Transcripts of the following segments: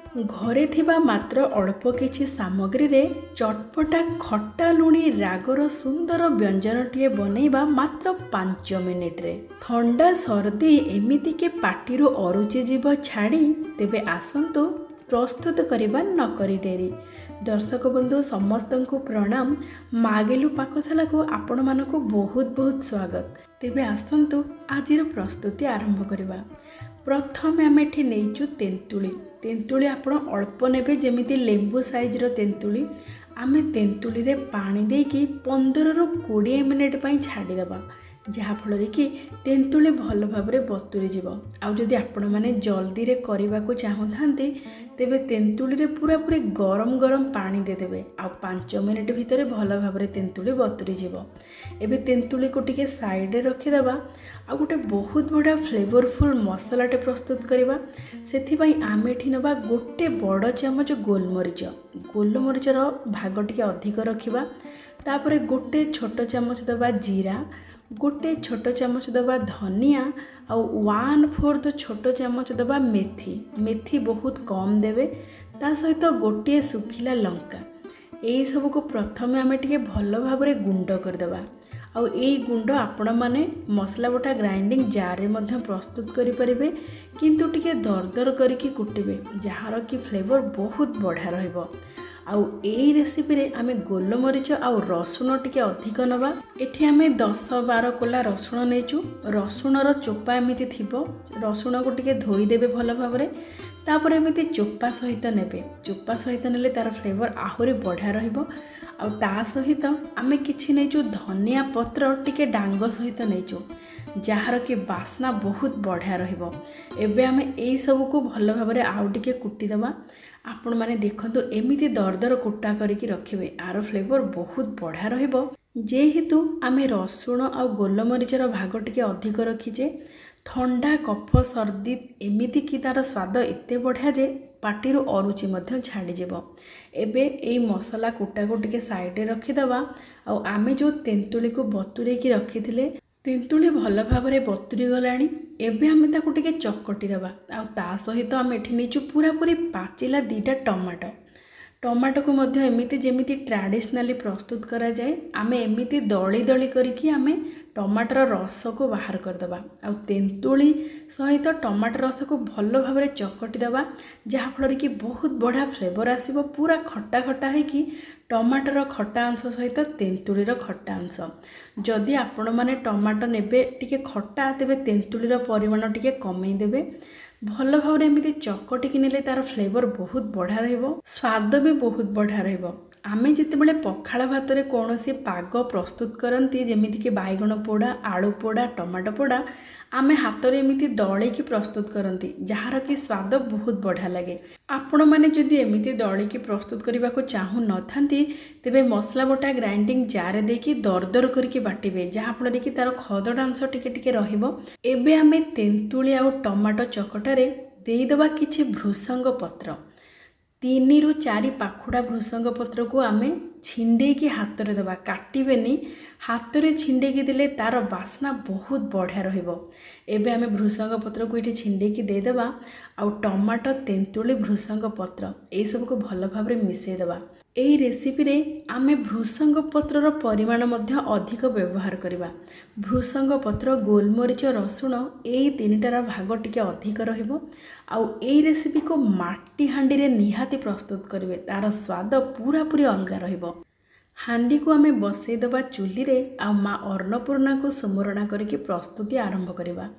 घरे थिबा मात्र अल्प किछि सामग्री रे चटपटा खट्टा लुणी रागर सुंदर व्यंजनटीए बनैबा मात्र 5 मिनिट रे। थंडा सर्दी एमिति के पाटिरु अरुचि जीव छाड़ी तेबे आसंतु प्रस्तुत करिबा न करी डेरी। दर्शक बंधु समस्त को प्रणाम। मागेलु पाकशाला को आपण मानकु बहुत बहुत स्वागत। तेबे आसंतु आजिर प्रस्तुति आरंभ करिबा। प्रथम आम एठी नहींचु तेंतुली। तेंतुली आपण अल्प नेबे जेमिति लेंबू साइजर तेंतुली। आमे तेंतुली रे पानी देकी 15 रु 20 मिनिट पई छाडी देबा, जहा फल कि तेंतुली भल भाव रे बतुरी जीव। आउ जदि आपण माने जल्दी रे करबा को चाहुथांती तेबे तेंतुली रे पूरा पूरी गरम गरम पानी दे देबे। आउ 5 मिनिट भितर भल भाव रे तेंतुली बतुरी जीव। एबे तेंतुली को टिके साइड रे रखि देबा। आ गोटे बहुत बड़ा फ्लेवरफुल मसलाटे प्रस्तुत करवा। से आम एठी नबा गोटे बड़ चामच गोलमरीच। गोलमरीचर भाग टिके अधिक रखिबा। तापरे गोटे छोट चामच दबा जीरा, गोटे छोट चामच दबा धनिया, आउ 1/4 छोट चामच दबा मेथी। मेथी बहुत कम देवे। ता सहित गोटे सुखिला लंका। यही सब को प्रथम आम टिके भल भाव रे गुंड करदेबा। आउ एई गुंड आपण माने मसला बटा ग्राइंडिंग जार रे मध्य प्रस्तुत करि परिबे, किंतु टिके दरदर करिकी कुटिबे, जहार की फ्लेवर बहुत बढ़िया रहइबो। आउ एई रेसिपी रे आमे गोलमरीच आउ रसुण टिके अधिक नबा। एठी आमे 10-12 कोला रसुण नेचु। रसुणर चोपा एमिति थिबो। रसुण को टिके धोई देबे भल भाव रे। तापर एमिति चोपा सहित नेबे। चोपा सहित नेले तार फ्लेवर आहुरी बढ़िया रहइबो। आउ ता सहित आमे किछि नेचु धनिया पत्र टिके डांग सहित नेचु, जहार की बास्ना बहुत बढ़िया रहिबो। एबे आमे एई सब को भल भाव रे आउ टिके कुटी देबा। आपण माने देखंतु एमिति दरदर कुटा करिकी रखिबे, आरो फ्लेवर बहुत बढ़िया रहिबो। जेहेतु आमे रसुण आ गोलमरीचर भाग टिके अधिक रखिजे, ठंडा कफ सर्दी एमिति की तार स्वाद एते बढ़िया जे पाटिरु अरुचि मध्य छाड़ी जीवो। एबे एई मसला कुटा को टिके साइड रे रखि दबा। आउ आमे जो तेंतुली को बतुरे की रखिथिले, तेंतुली भल भाव रे बतुरी गलानी। एबे आमे ताको टिके चकटी दबा। आउ ता सहित आमे एठी नेचु पूरा पूरी पाचिला 2टा टमाटो। टमाटो को मध्य एमिति जेमिति ट्रेडिशनली प्रस्तुत करा जाए, आमे एमिति दली दली करिकी आमे टमाटर रस को बाहर कर दबा। आउ तेंतुली सहित टमाटर रस को भल भाव रे चकटी दबा, जहा फल कि बहुत बढ़िया फ्लेवर आसीबो। पूरा खट्टा खट्टा है कि टमाटर खट्टा अंश सहित तेंतुलीर खट्टा अंश। जदि आपण माने टमाटो नेबे टिके खट्टा, तेबे तेंतुलीर परिमाण टिके कमेई देबे। भल भाव रे एमिति चकटिकी नेले तार फ्लेवर बहुत बढ़िया रहिबो, स्वाद भी बहुत बढ़िया रहिबो। आमे जितेबेले पखाळ भात रे कोनोसी पाग प्रस्तुत करंती, जेमिति कि बाइगण पोड़ा, आलू पोड़ा, टमाटो पोड़ा, आमे हाथ रे एमिति दळी की प्रस्तुत करंती, जहार की स्वाद बहुत बढ़िया लगे। आपण माने जदि एमिति दळी की प्रस्तुत करबा को चाहू न थांती, तेबे मसला बटा ग्राइंडिंग जार देकी दरदर करके बाटिबे, जहा फल कि तार खदड अंश टिके टिके रहिबो। एबे आमे तेंतुली आ टमाटो चकटा रे देई दबा किछि भृसंग पत्र। 3 ରୁ 4 पाखुड़ा भृसंग पत्र को आमे छिंडे की हाथ रे दबा, काटिबेनी। हाथ रे छिंडे की दिले तार बास्ना बहुत बढ़िया रहिबो। एबे आमे भृसंग पत्र को इठी छिंडे की दे दबा। आउ टमाटो तेंतुली भृसंग पत्र ए सब को भल भाव रे मिसै दबा। एही रेसिपी रे आमे भृसंग पत्रर परिमाण मध्य अधिक व्यवहार करिबा। भृसंग पत्र, गोलमरीच, रसुण एही 3टार भाग टिके अधिक रहिबो। आउ एही रेसिपी को माटी हांडी रे निहाती प्रस्तुत करिवे, तार स्वाद पूरा पूरी अलगा रहिबो। हांडी को आमे बसई दबा चुली रे। आ माँ अन्नपूर्णा को सुमरणा करके प्रस्तुति आरंभ करिबा।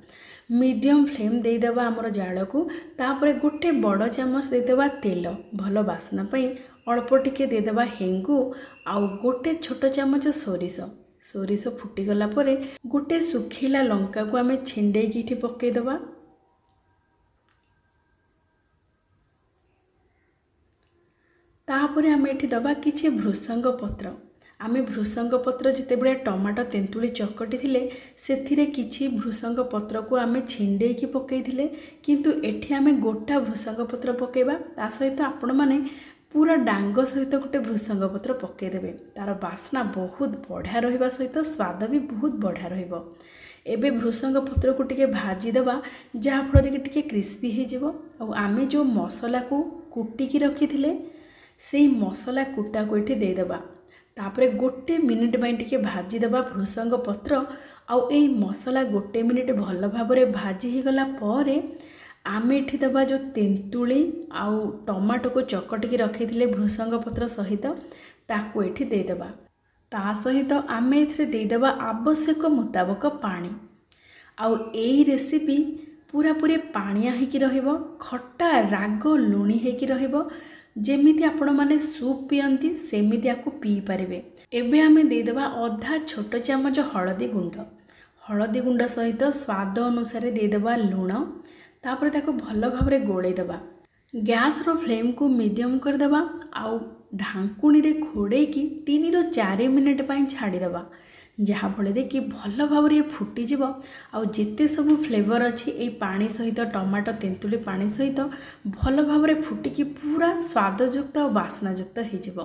मीडियम फ्लेम दे दबा हमर जाळ को। तापरे गोटे बड़ चामच दे दबा तेल, भल बास्ना पई अल्प टिके दे दबा हेंगु। आउ गोटे छोट चामच सोरिष। सोरिष फुटी गला परे गोटे सुखिला लंका को आमे छिंडे की इठी पक्के दबा। तापरे आमे एठी दबा किछि भृसंग पत्र। आमे भृसंग पत्र जितेबेले टमाटो तेंतुली चकटी थिले, सेथिरे किछि भृसंग पत्र को आमे छिंडे की पकई थिले, किंतु एठी आमे गोटा भृसंग पत्र पकेबा। ता सहित आपण माने पूरा डांग सहित गोटे भृसंग पत्र पकई देबे। तार बास्ना बहुत बढ़िया रहिबा सहित स्वाद भी बहुत बढ़िया रहिबो। एबे भृसंग पत्र को टिके भाजी देबा, जहा फल टिके क्रिस्पी हो जिवो। आउ आमे जो मसला को कुटिकी रखिथिले सेई मसला कुटा को एठी देदेबा। तापरे 1 मिनिट ପାଇଁ ଟିକେ भाजी देबा भृसंग पत्र आउ एई मसला 1 मिनिट भल भाबरे भाजी ही गला परे आमे एठी देबा जो तेंतुली आउ टमाटो को चकटिकी रखिथिले भृसंग पत्र सहित ताको एठी दे देबा। ता सहित आमे एथिरे दे देबा आवश्यक मुताबक पानी। आउ एई रेसिपी पूरा पूरी पानिया हेकी रहिबो, खट्टा राग लुणी हेकी रहिबो, जेमिति आपण माने सूप पियंती सेमिति आकु पी पारिबे। एबे आमे दे देबा आधा छोट चामच हळदी गुंड सहित स्वाद अनुसार दे देबा लूण। तापर ताको भल भाबरे गोळे देबा। गैस रो फ्लेम को मीडियम कर देबा आउ ढांकुणी रे घोड़े की 3 ରୁ 4 मिनिट ପାଇଁ छाड़ी देबा, जहा फଳରେ कि भल भाबरे फुटी जिवो आउ जेते सब फ्लेवर अछि ए पानी सहित टमाटो तेंतुली पानी सहित भल भाबरे फुटी की पूरा स्वादयुक्त और बास्नायुक्त हो जिवो।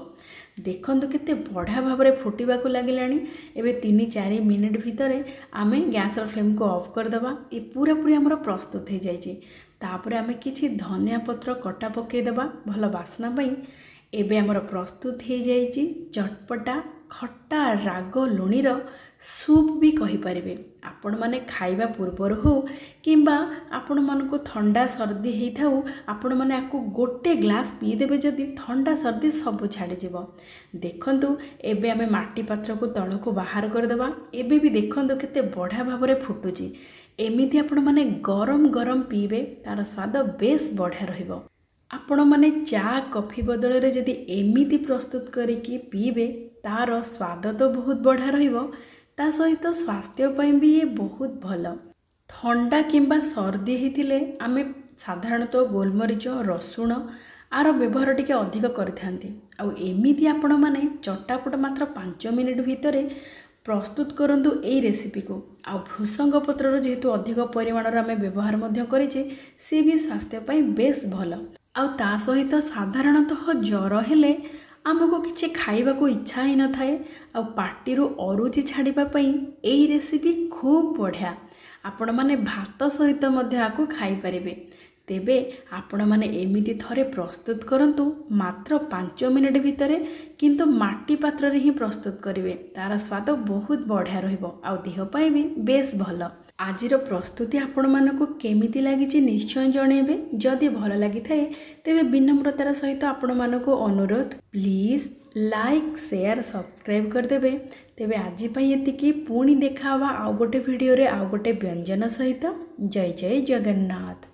देखंतु केते बढ़िया भाबरे फुटिबा को लागिलानी। एबे 3-4 मिनिट भितरे आमे गैस रो फ्लेम को ऑफ कर देबा। ए पूरा पूरी हमर प्रस्तुत हो जाय छी। तापरे आमे किछि धनिया पत्र कटा पके देबा भल बास्ना पई। एबे हमर प्रस्तुत हो जाय छी चटपटा खट्टा राग लुणीर सूप भी कहि परिबे। आपण माने खाइबा पूर्वर हो किंबा आपण मानको ठंडा सर्दी हेई थाउ आपण माने आकु 1 ग्लास पी देबे जदी ठंडा सर्दी सब छाड़ी जिवो। देखंतु एबे आमे माटी पात्र को तळ को बाहर कर देबा। एबे भी देखंतु केते बढ़िया भाबरे फुटुची। एमिति आपण माने गरम गरम पीबे तार स्वाद बेस बढ़िया रहिबो। आपण माने चा कॉफी बदल रे जदी एमिति प्रस्तुत करिकी पीबे तार स्वाद तो बहुत बढ़िया रहिबो, ता सहित स्वास्थ्य पई भी ये बहुत भल। ठंडा किंबा सर्दी हेतिले आमे साधारणतः गोलमरीच रसुण आर व्यवहार टिके अधिक करिथांती। आउ एमिति आपण माने चटापट मात्र 5 मिनिट भितरे प्रस्तुत करंतु एई रेसिपी को। आउ भृसंग पत्रर जेहेतु अधिक परिमाण आमे व्यवहार मध्य करिचे से भी स्वास्थ्य पई बेस भल। आउ ता सहित साधारणतः ज्वर हेले आमको किसी खाइबा को इच्छा ही न थाए आ पार्टी अरुचि छाड़िबा पई एई रेसिपी खूब बढ़िया। आपण माने भात सहित मध्य आकु खाई परिबे। तेबे आपण माने एमिति थरे प्रस्तुत करंतु मात्र 5 मिनिट भितरे, किंतु माटी पात्र रे ही प्रस्तुत करिवे। तार स्वाद बहुत बढ़िया रहिबो आ देह पई भी बेस भल। आजिर प्रस्तुति आपण मानकु केमिति लागिछि निश्चय जणेबे। जदि भल लागि थाए तेबे विनम्रतार सहित आपण मानकु अनुरोध प्लीज लाइक शेयर सब्सक्राइब कर देबे। तेबे आजि पई एतिकी, पुणी देखावा आउ गोटे वीडियो रे आउ गोटे व्यंजन सहित। जय जय जगन्नाथ।